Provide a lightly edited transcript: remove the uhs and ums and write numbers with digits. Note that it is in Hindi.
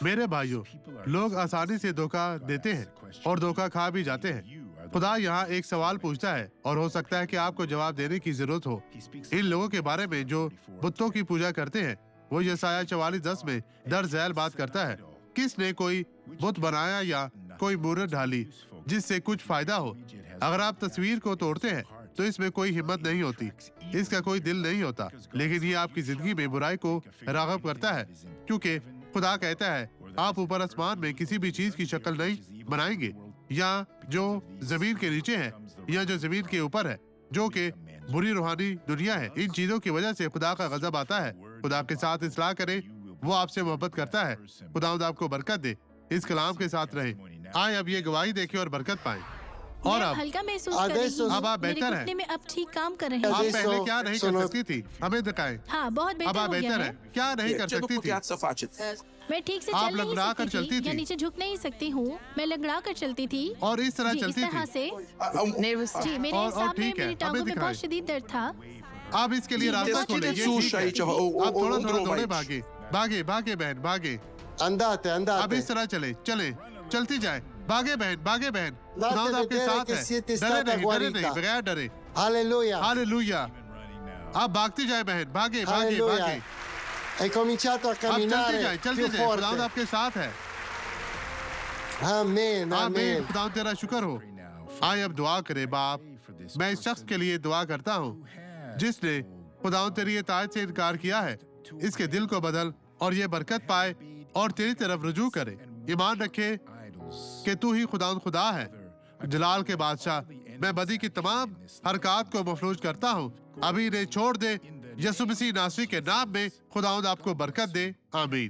मेरे भाइयों, लोग आसानी से धोखा देते हैं और धोखा खा भी जाते हैं। खुदा यहाँ एक सवाल पूछता है और हो सकता है कि आपको जवाब देने की जरूरत हो। इन लोगों के बारे में जो बुतों की पूजा करते हैं। वो यशायाह 44:10 में दर्ज झैल बात करता है, किसने कोई बुत बनाया या कोई मूर्त ढाली जिससे कुछ फायदा हो। अगर आप तस्वीर को तोड़ते हैं तो इसमें कोई हिम्मत नहीं होती, इसका कोई दिल नहीं होता, लेकिन ये आपकी जिंदगी में बुराई को राग़ब करता है, क्योंकि खुदा कहता है आप ऊपर आसमान में किसी भी चीज की शक्ल नहीं बनाएंगे, या जो जमीन के नीचे है या जो जमीन के ऊपर है, जो कि बुरी रूहानी दुनिया है। इन चीजों की वजह से खुदा का गजब आता है। खुदा आपके साथ इस्लाह करे, वो आपसे मोहब्बत करता है। खुदावंद आपको बरकत दे। इस कलाम के साथ रहे। आए अब ये गवाही देखें और बरकत पाएं। और अब हल्का महसूस कर रही हूँ। अब आप मेरे बेहतर हैं। घुटने में अब ठीक काम कर रहे आप हैं। पहले क्या नहीं कर सकती थी, हमें दिखाएं। हाँ, बहुत अब बेहतर आप हो गया बेहतर है। हैं। क्या नहीं कर सकती थी? मैं ठीक से आप चल नहीं लंगड़ा कर सकती चलती थी या थी। नीचे झुक नहीं सकती हूँ। मैं लंगड़ा कर चलती थी और इस तरह जी, इस चलती तरह थी। से जी, मेरे और हिसाब में ठीक है, मेरी टांगों हमें में दिखाएं। बहुत शदीद दर्द था। आप इसके लिए जी, रास्ता बहुत खोलें। ये ठीक है। ठीक है। आप थोड़ा थोड़ा दौड़े, भागे भागे भागे बहन भागे। Andate, अब andate. इस तरह चले चले चलती जाए। भागे बहन खुदावंद आपके vedere साथ che है। siete डरे stata नहीं guarita. बगैर डरे। Alleluia. हालेलुया। आप भागती जाए बहन, भागे Alleluia. भागे। Hai cominciato a आप चलती camminare जाए più खुदावंद forte. आपके साथ है। Amen, आमीन। amen. खुदावंद तेरा शुक्र हो। आए अब दुआ करे। बाप, मैं इस शख्स के लिए दुआ करता हूँ जिसने खुदावंद तेरी इताअत से इनकार किया है। इसके दिल को बदल और ये बरकत पाए और तेरी तरफ रुजू करे। ईमान रखे कि तू ही खुदावंद खुदा है, जलाल के बादशाह। मैं बदी की तमाम हरकत को मफलूज करता हूँ। अभी इन्हें छोड़ दे। यीशु मसीह नासरी के नाम में खुदावंद आपको बरकत दे। आमीन।